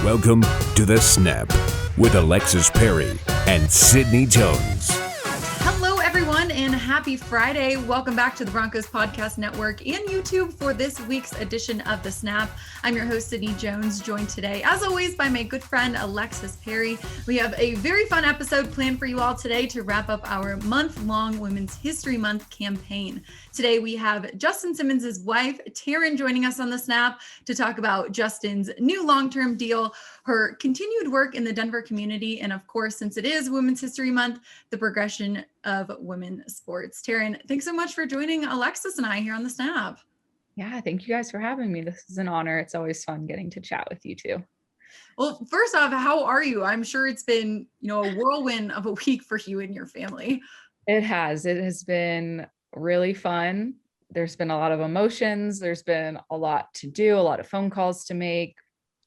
Welcome to The Snap with Alexis Perry and Sydney Jones. Hello, everyone, and happy Friday. Welcome back to the Broncos Podcast Network and YouTube for this week's edition of The Snap. I'm your host, Sydney Jones, joined today, as always, by my good friend, Alexis Perry. We have a very fun episode planned for you all today to wrap up our month-long Women's History Month campaign. Today, we have Justin Simmons' wife, Taryn, joining us on The Snap to talk about Justin's new long-term deal, her continued work in the Denver community, and of course, since it is Women's History Month, the progression of women's sports. Taryn, thanks so much for joining Alexis and I here on The Snap. Yeah, thank you guys for having me. This is an honor. It's always fun getting to chat with you too. Well, first off, how are you? I'm sure it's been, a whirlwind of a week for you and your family. It has been really fun. There's been a lot of emotions. There's been a lot to do, a lot of phone calls to make.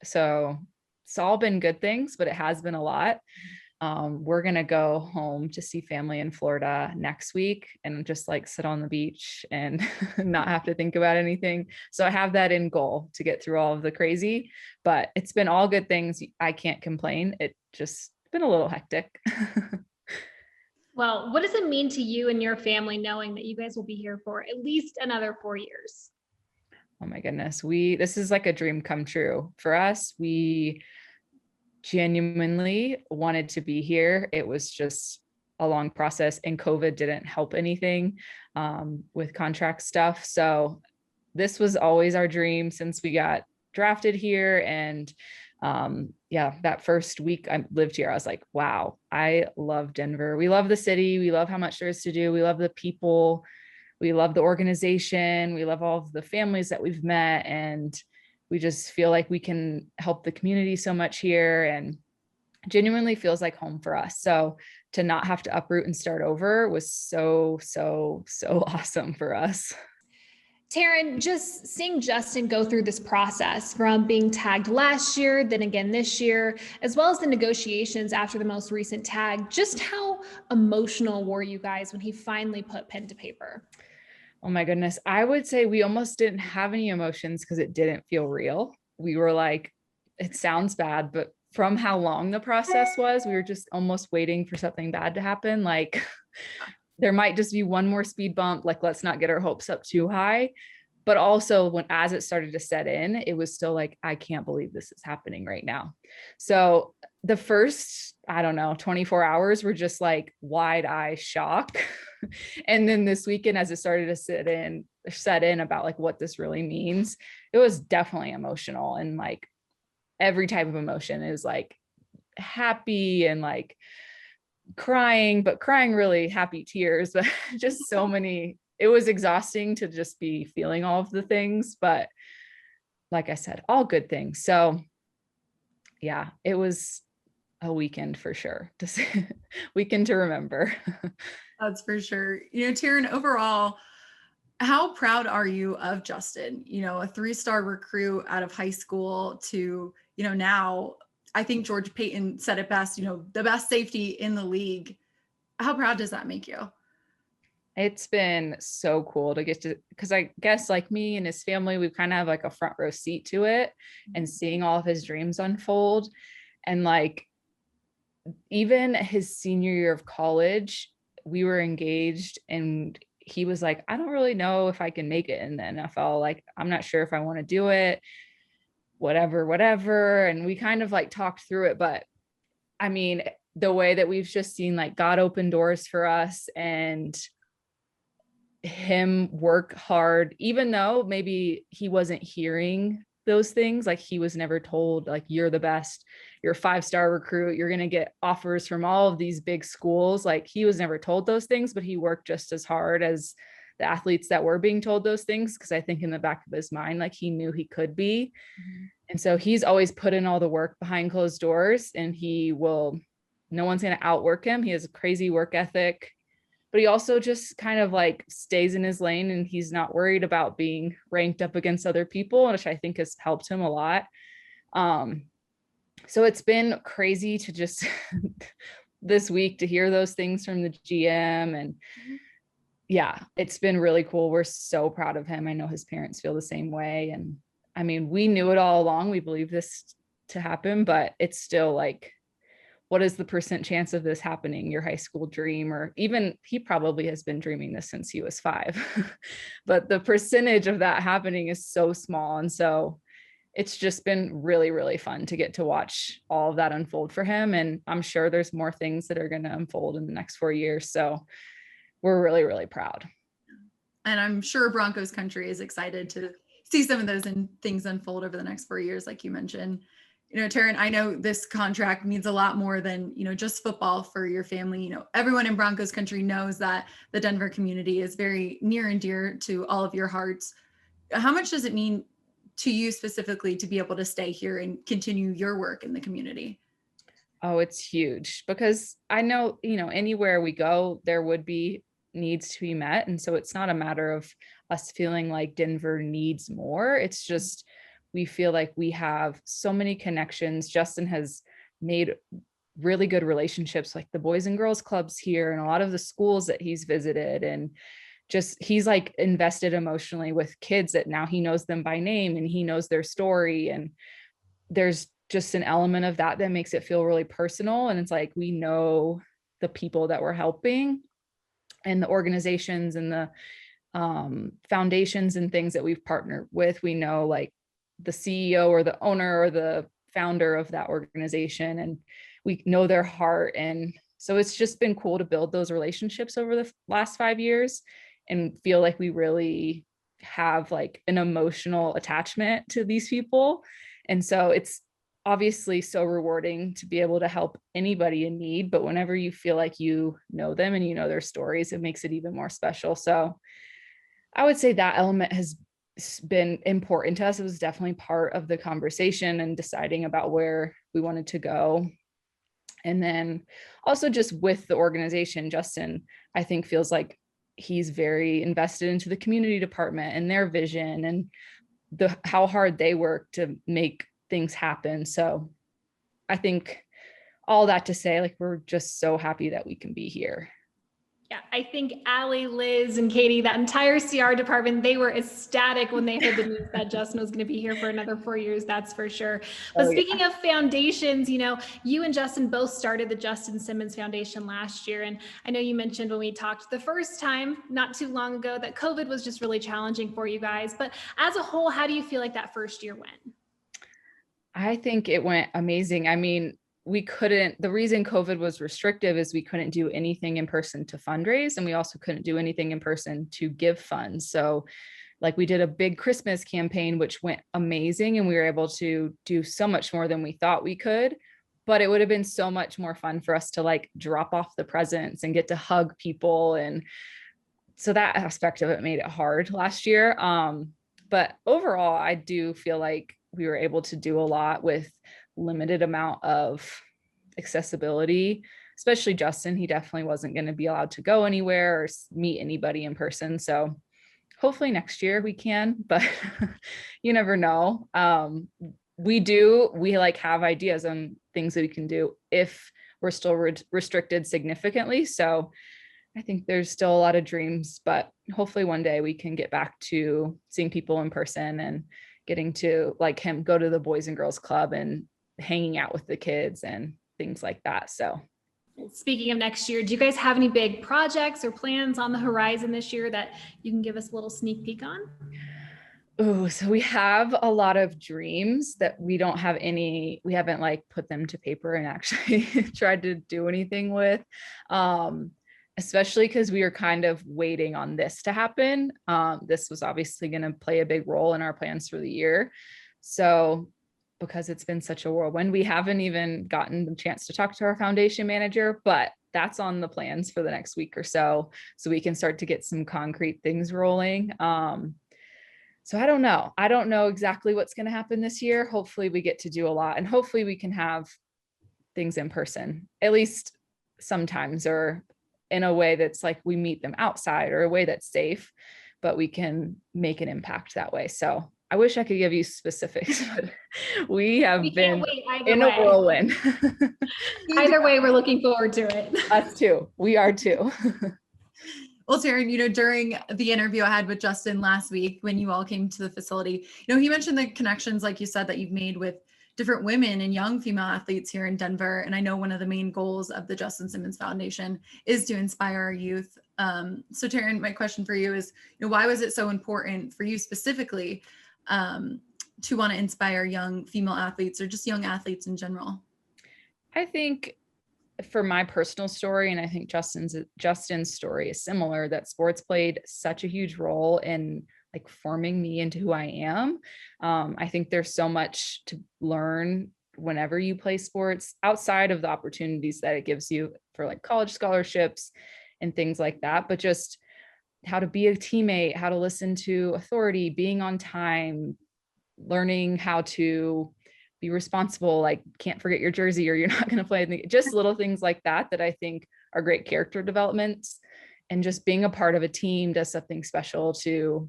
So it's all been good things, but it has been a lot. We're going to go home to see family in Florida next week and just sit on the beach and not have to think about anything. So I have that in goal to get through all of the crazy, but it's been all good things. I can't complain. It just been a little hectic. Well, what does it mean to you and your family knowing that you guys will be here for at least another 4 years? Oh my goodness. This is like a dream come true for us. We genuinely wanted to be here. It was just a long process, and COVID didn't help anything with contract stuff. So this was always our dream since we got drafted here. And that first week I lived here, I was like, wow, I love Denver. We love the city. We love how much there is to do. We love the people. We love the organization. We love all of the families that we've met. And we just feel like we can help the community so much here, and genuinely feels like home for us. So to not have to uproot and start over was so awesome for us. Taryn, just seeing Justin go through this process from being tagged last year, then again this year, as well as the negotiations after the most recent tag, just how emotional were you guys when he finally put pen to paper? Oh my goodness. I would say we almost didn't have any emotions because it didn't feel real. We were like, it sounds bad, but from how long the process was, we were just almost waiting for something bad to happen. Like there might just be one more speed bump. Like, let's not get our hopes up too high. But also as it started to set in, it was still like, I can't believe this is happening right now. So the first, 24 hours were just like wide eye shock. And then this weekend, as it started to set in about like what this really means, it was definitely emotional. And like every type of emotion is like happy and like crying, but crying really happy tears, but just so many. It was exhausting to just be feeling all of the things, but like I said, all good things. So yeah, it was a weekend for sure. Weekend to remember. That's for sure. Taryn, overall, how proud are you of Justin? A 3-star recruit out of high school to, now I think George Payton said it best, the best safety in the league. How proud does that make you? It's been so cool to get to, because I guess like me and his family, we kind of have like a front row seat to it and seeing all of his dreams unfold. And like, even his senior year of college, we were engaged and he was like, I don't really know if I can make it in the NFL. Like, I'm not sure if I want to do it, whatever. And we kind of like talked through it. But I mean, the way that we've just seen like God open doors for us and him work hard, even though maybe he wasn't hearing those things, like he was never told like, you're the best, you're a 5-star recruit, you're going to get offers from all of these big schools. Like he was never told those things, but he worked just as hard as the athletes that were being told those things. Cause I think in the back of his mind, like he knew he could be. Mm-hmm. And so he's always put in all the work behind closed doors, and no one's going to outwork him. He has a crazy work ethic, but he also just kind of like stays in his lane, and he's not worried about being ranked up against other people, which I think has helped him a lot. So it's been crazy to just this week to hear those things from the GM, and yeah, it's been really cool. We're so proud of him. I know his parents feel the same way. And I mean, we knew it all along. We believed this to happen, but it's still like, what is the percent chance of this happening? Your high school dream, or even he probably has been dreaming this since he was 5, but the percentage of that happening is so small. And so it's just been really, really fun to get to watch all of that unfold for him. And I'm sure there's more things that are going to unfold in the next 4 years. So we're really, really proud. And I'm sure Broncos country is excited to see some of those things unfold over the next 4 years, like you mentioned. Taryn, I know this contract means a lot more than, just football for your family. Everyone in Broncos country knows that the Denver community is very near and dear to all of your hearts. How much does it mean to you specifically to be able to stay here and continue your work in the community? Oh, it's huge, because I know, anywhere we go, there would be needs to be met. And so it's not a matter of us feeling like Denver needs more. It's just, we feel like we have so many connections. Justin has made really good relationships, like the Boys and Girls Clubs here and a lot of the schools that he's visited. And just, he's like invested emotionally with kids that now he knows them by name and he knows their story. And there's just an element of that makes it feel really personal. And it's like, we know the people that we're helping and the organizations and the foundations and things that we've partnered with. We know like the CEO or the owner or the founder of that organization, and we know their heart. And so it's just been cool to build those relationships over the last 5 years and feel like we really have like an emotional attachment to these people. And so it's obviously so rewarding to be able to help anybody in need, but whenever you feel like you know them and you know their stories, it makes it even more special. So I would say that element has been important to us. It was definitely part of the conversation and deciding about where we wanted to go. And then also just with the organization, Justin, I think feels like he's very invested into the community department and their vision and how hard they work to make things happen. So I think all that to say, like, we're just so happy that we can be here. Yeah, I think Allie, Liz, and Katie, that entire CR department, they were ecstatic when they heard the news that Justin was going to be here for another 4 years, that's for sure. But speaking of foundations, you and Justin both started the Justin Simmons Foundation last year. And I know you mentioned when we talked the first time, not too long ago, that COVID was just really challenging for you guys. But as a whole, how do you feel like that first year went? I think it went amazing. I mean, the reason COVID was restrictive is we couldn't do anything in person to fundraise, and we also couldn't do anything in person to give funds. So like, we did a big Christmas campaign, which went amazing, and we were able to do so much more than we thought we could, but it would have been so much more fun for us to like drop off the presents and get to hug people. And so that aspect of it made it hard last year. But overall, I do feel like we were able to do a lot with limited amount of accessibility, especially Justin. He definitely wasn't going to be allowed to go anywhere or meet anybody in person. So hopefully next year we can, but you never know. We like have ideas on things that we can do if we're still restricted significantly. So I think there's still a lot of dreams, but hopefully one day we can get back to seeing people in person and getting to, like him, go to the Boys and Girls Club and hanging out with the kids and things like that. So speaking of next year, do you guys have any big projects or plans on the horizon this year that you can give us a little sneak peek on? Oh, so we have a lot of dreams that we haven't like put them to paper and actually tried to do anything with. Especially because we are kind of waiting on this to happen. This was obviously going to play a big role in our plans for the year. So because it's been such a whirlwind, we haven't even gotten the chance to talk to our foundation manager, but that's on the plans for the next week or so we can start to get some concrete things rolling. So I don't know. I don't know exactly what's going to happen this year. Hopefully we get to do a lot, and hopefully we can have things in person, at least sometimes, or in a way that's like we meet them outside, or a way that's safe, but we can make an impact that way. So I wish I could give you specifics, but we been in a whirlwind. Either way, we're looking forward to it. Us too. We are too. Well, Taryn, during the interview I had with Justin last week, when you all came to the facility, he mentioned the connections, like you said, that you've made with different women and young female athletes here in Denver. And I know one of the main goals of the Justin Simmons Foundation is to inspire our youth. So Taryn, my question for you is, why was it so important for you specifically to want to inspire young female athletes or just young athletes in general? I think for my personal story, and I think Justin's story is similar, that sports played such a huge role in like forming me into who I am. I think there's so much to learn whenever you play sports outside of the opportunities that it gives you for like college scholarships and things like that, but just how to be a teammate, how to listen to authority, being on time, learning how to be responsible, like can't forget your jersey or you're not going to play. Just little things like that I think are great character developments. And just being a part of a team does something special to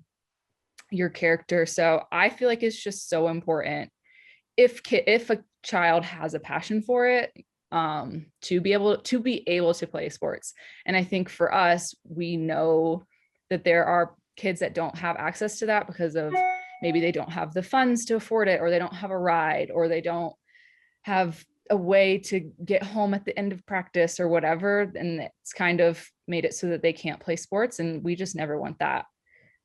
your character. So I feel like it's just so important if a child has a passion for it, to be able to play sports. And I think for us, we know that there are kids that don't have access to that because of maybe they don't have the funds to afford it, or they don't have a ride, or they don't have a way to get home at the end of practice or whatever. And it's kind of made it so that they can't play sports. And we just never want that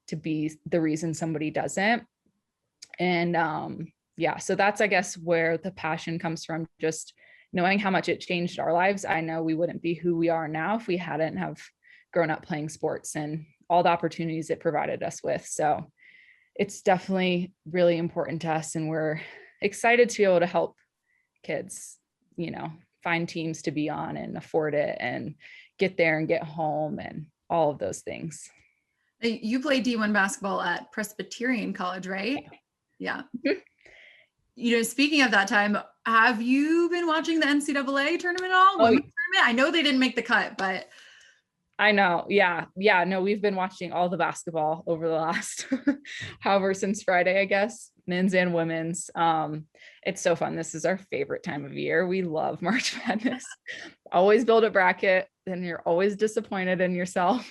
to be the reason somebody doesn't. And so that's, I guess, where the passion comes from, just knowing how much it changed our lives. I know we wouldn't be who we are now if we hadn't have grown up playing sports and all the opportunities it provided us with. So it's definitely really important to us, and we're excited to be able to help kids, find teams to be on and afford it and get there and get home and all of those things. You play D1 basketball at Presbyterian College, right? Yeah. Mm-hmm. Speaking of that time, have you been watching the NCAA tournament at all? Women's tournament? I know they didn't make the cut, but I know. Yeah. No, we've been watching all the basketball over the last, since Friday, I guess, men's and women's. It's so fun. This is our favorite time of year. We love March Madness. Always build a bracket, then you're always disappointed in yourself.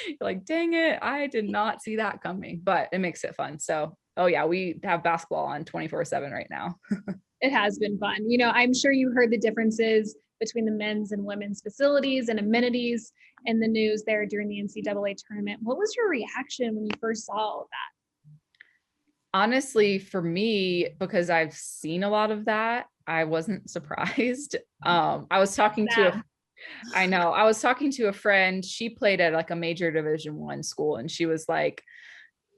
You're like, dang it, I did not see that coming, but it makes it fun. So, we have basketball on 24/7 right now. It has been fun. I'm sure you heard the differences between the men's and women's facilities and amenities in the news there during the NCAA tournament. What was your reaction when you first saw all of that? Honestly, for me, because I've seen a lot of that, I wasn't surprised. I was talking to a friend. She played at like a major Division I school, and she was like,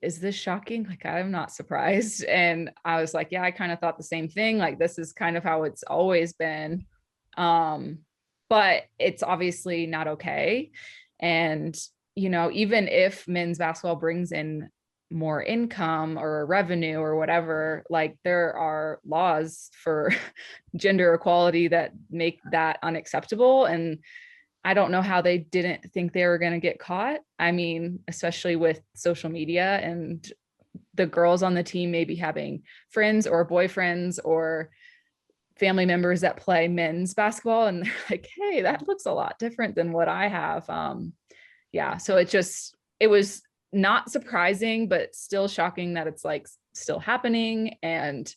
is this shocking? Like, I'm not surprised. And I was like, yeah, I kind of thought the same thing. Like, this is kind of how it's always been. But it's obviously not okay. And, even if men's basketball brings in more income or revenue or whatever, like there are laws for gender equality that make that unacceptable. And I don't know how they didn't think they were going to get caught. I mean, especially with social media and the girls on the team maybe having friends or boyfriends or family members that play men's basketball. And they're like, hey, that looks a lot different than what I have. So it was not surprising, but still shocking that it's like still happening, and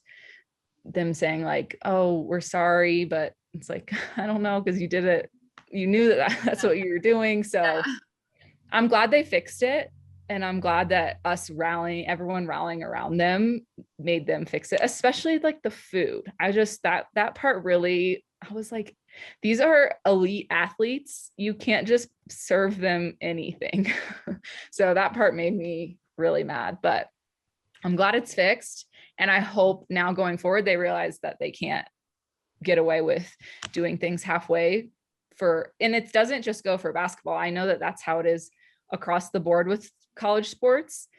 them saying like, oh, we're sorry, but it's like, I don't know, because you did it. You knew that's what you were doing. So I'm glad they fixed it. And I'm glad that everyone rallying around them made them fix it, especially like the food. That part really, I was like, these are elite athletes. You can't just serve them anything. So that part made me really mad, but I'm glad it's fixed. And I hope now going forward, they realize that they can't get away with doing things halfway and it doesn't just go for basketball. I know that that's how it is across the board with college sports,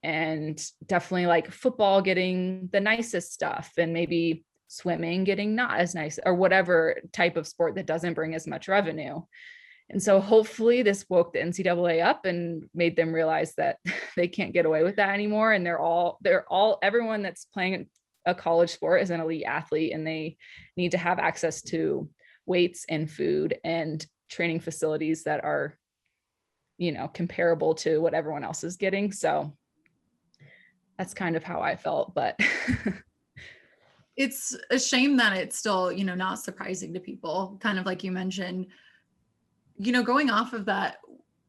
and definitely like football getting the nicest stuff, and maybe swimming getting not as nice, or whatever type of sport that doesn't bring as much revenue. And so hopefully this woke the NCAA up and made them realize that they can't get away with that anymore. And everyone that's playing a college sport is an elite athlete, and they need to have access to weights and food and training facilities that are, comparable to what everyone else is getting. So that's kind of how I felt, but It's a shame that it's still, not surprising to people, kind of like you mentioned. Going off of that,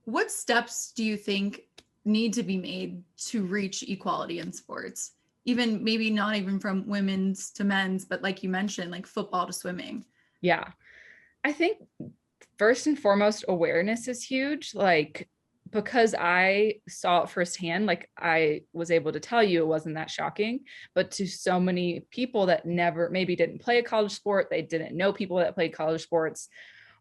what steps do you think need to be made to reach equality in sports? Even maybe not even from women's to men's, but like you mentioned, like football to swimming. Yeah. I think first and foremost, awareness is huge. Like, because I saw it firsthand, like I was able to tell you it wasn't that shocking, but to so many people that never, maybe didn't play a college sport, they didn't know people that played college sports,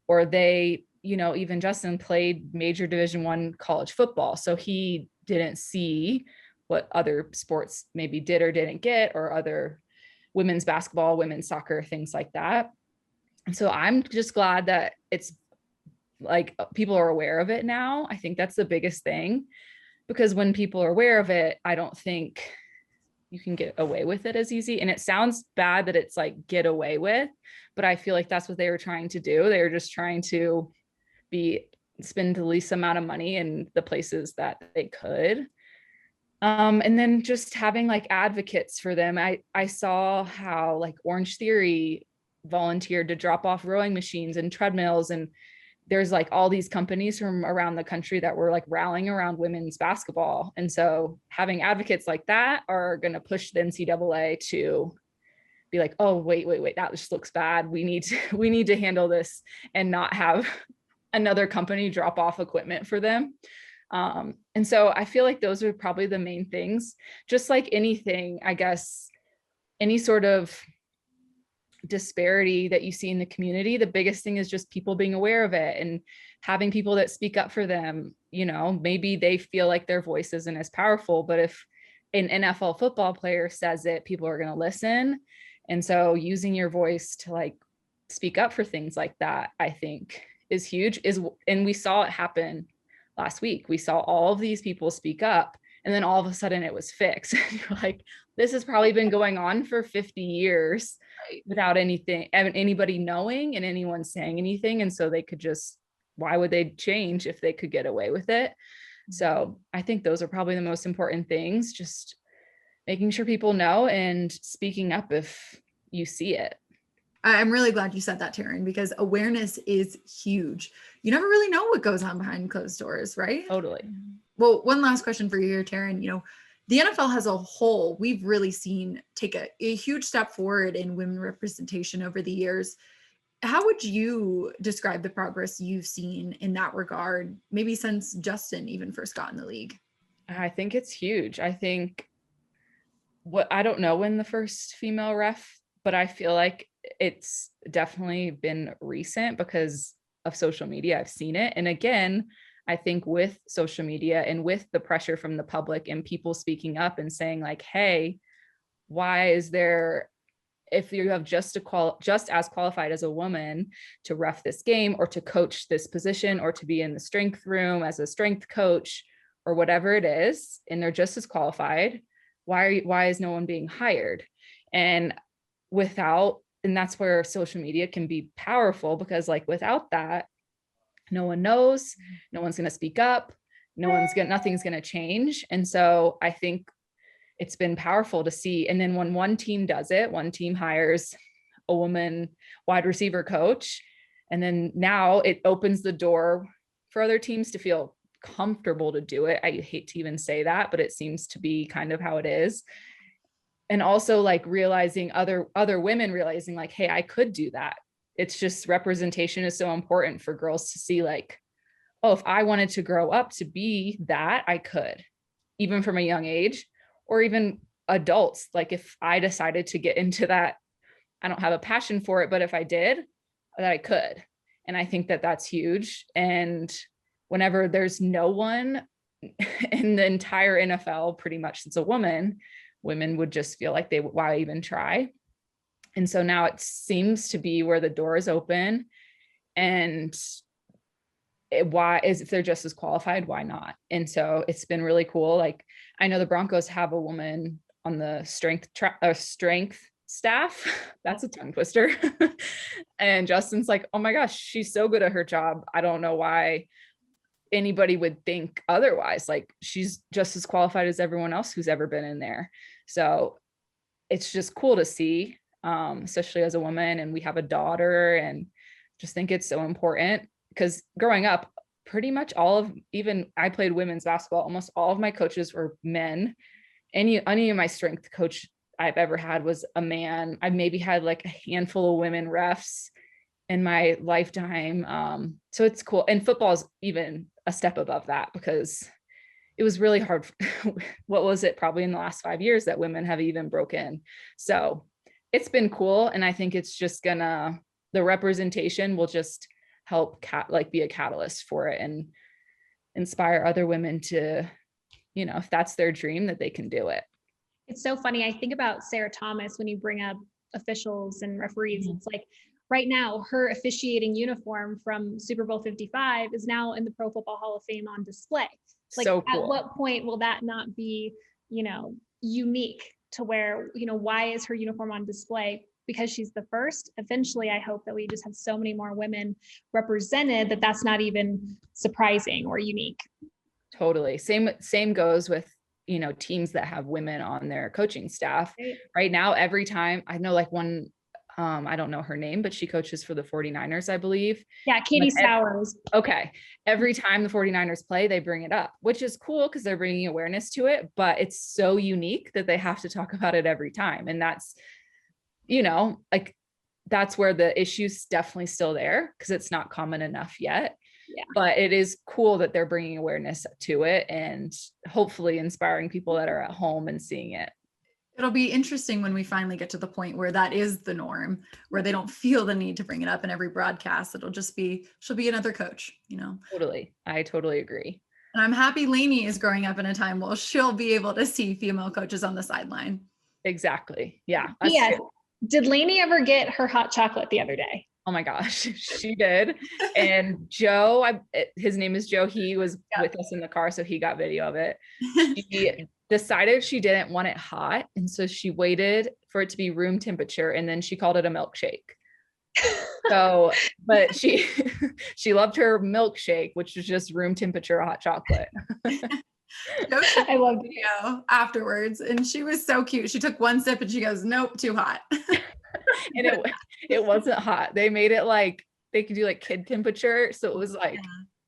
or they, even Justin played major Division I college football. So he didn't see what other sports maybe did or didn't get, or other women's basketball, women's soccer, things like that. And so I'm just glad that it's like people are aware of it now. I think that's the biggest thing, because when people are aware of it, I don't think you can get away with it as easy. And it sounds bad that it's like get away with, but I feel like that's what they were trying to do. They were just trying to spend the least amount of money in the places that they could. And then just having like advocates for them. I saw how like Orange Theory volunteered to drop off rowing machines and treadmills, and there's like all these companies from around the country that were like rallying around women's basketball. And so having advocates like that are going to push the NCAA to be like, oh, wait, that just looks bad. We need to handle this and not have another company drop off equipment for them. And so I feel like those are probably the main things. Just like anything, I guess, any sort of disparity that you see in the community, the biggest thing is just people being aware of it and having people that speak up for them. Maybe they feel like their voice isn't as powerful, but if an NFL football player says it, people are going to listen. And so using your voice to like speak up for things like that, I think is huge. And we saw it happen last week. We saw all of these people speak up, and then all of a sudden it was fixed. You're like, this has probably been going on for 50 years without anybody knowing and anyone saying anything. And so they could just, why would they change if they could get away with it? So I think those are probably the most important things, just making sure people know and speaking up if you see it. I'm really glad you said that, Taryn, because awareness is huge. You never really know what goes on behind closed doors, right? Totally. Well, one last question for you here, Taryn. The NFL as a whole, we've really seen take a huge step forward in women representation over the years. How would you describe the progress you've seen in that regard, maybe since Justin even first got in the league? I think it's huge. I think I don't know when the first female ref, but I feel like it's definitely been recent because of social media. I've seen it. And again, I think with social media and with the pressure from the public and people speaking up and saying like, hey, why is there, if you have just as qualified as a woman to ref this game or to coach this position or to be in the strength room as a strength coach or whatever it is, and they're just as qualified, why is no one being hired? And that's where social media can be powerful, because like without that, no one knows, no one's going to speak up, nothing's going to change. And so I think it's been powerful to see. And then when one team does it, one team hires a woman wide receiver coach, and then now it opens the door for other teams to feel comfortable to do it. I hate to even say that, but it seems to be kind of how it is. And also like realizing other women realizing like, hey, I could do that. It's just representation is so important for girls to see like, oh, if I wanted to grow up to be that, I could, even from a young age, or even adults. Like if I decided to get into that, I don't have a passion for it, but if I did, that I could. And I think that that's huge. And whenever there's no one in the entire NFL, pretty much since a women would just feel like why even try? And so now it seems to be where the door is open, and if they're just as qualified, why not? And so it's been really cool. Like I know the Broncos have a woman on the strength staff. That's a tongue twister. And Justin's like, oh my gosh, she's so good at her job. I don't know why anybody would think otherwise. Like she's just as qualified as everyone else who's ever been in there. So it's just cool to see. especially as a woman, and we have a daughter, and just think it's so important because growing up, pretty much even I played women's basketball, almost all of my coaches were men. Any of my strength coach I've ever had was a man. I maybe had like a handful of women refs in my lifetime. So it's cool. And football is even a step above that because it was really hard. What was it? Probably in the last 5 years that women have even broken. So it's been cool. And I think it's just the representation will just help be a catalyst for it and inspire other women to, if that's their dream, that they can do it. It's so funny. I think about Sarah Thomas when you bring up officials and referees. It's like right now her officiating uniform from Super Bowl 55 is now in the Pro Football Hall of Fame on display. Like so cool. At what point will that not be, unique to where, why is her uniform on display? Because she's the first. Eventually, I hope that we just have so many more women represented that that's not even surprising or unique. Totally. Same goes with, teams that have women on their coaching staff. Right now, every time I know like one, I don't know her name, but she coaches for the 49ers, I believe. Yeah. Katie Sowers. Okay. Every time the 49ers play, they bring it up, which is cool because they're bringing awareness to it, but it's so unique that they have to talk about it every time. And that's, that's where the issue's definitely still there because it's not common enough yet. Yeah. But it is cool that they're bringing awareness to it and hopefully inspiring people that are at home and seeing it. It'll be interesting when we finally get to the point where that is the norm, where they don't feel the need to bring it up in every broadcast. It'll just be, she'll be another coach, Totally. I totally agree. And I'm happy Lainey is growing up in a time where she'll be able to see female coaches on the sideline. Exactly. Yeah. Yes. Did Lainey ever get her hot chocolate the other day? Oh my gosh, she did. And Joe, his name is Joe. He was with us in the car, so he got video of it. She decided she didn't want it hot. And so she waited for it to be room temperature. And then she called it a milkshake. So, but she loved her milkshake, which was just room temperature hot chocolate. I loved video afterwards. And she was so cute. She took one sip and she goes, nope, too hot. And it wasn't hot. They made it like they could do like kid temperature. So it was like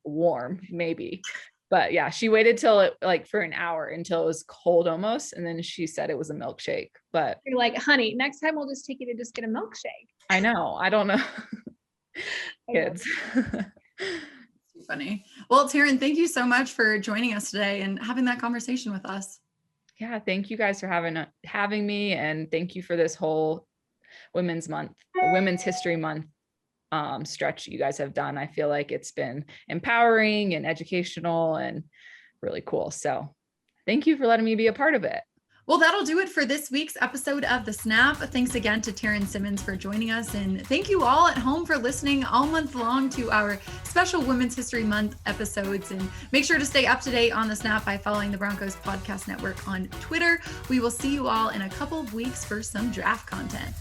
warm maybe. But yeah, she waited till it like for an hour until it was cold almost. And then she said it was a milkshake. But you're like, honey, next time we'll just take you to just get a milkshake. I know. I don't know. Kids. Funny. Well, Taryn, thank you so much for joining us today and having that conversation with us. Yeah. Thank you guys for having me. And thank you for this whole Women's History Month stretch you guys have done. I feel like it's been empowering and educational and really cool. So thank you for letting me be a part of it. Well, that'll do it for this week's episode of The Snap. Thanks again to Taryn Simmons for joining us. And thank you all at home for listening all month long to our special Women's History Month episodes. And make sure to stay up to date on The Snap by following the Broncos Podcast Network on Twitter. We will see you all in a couple of weeks for some draft content.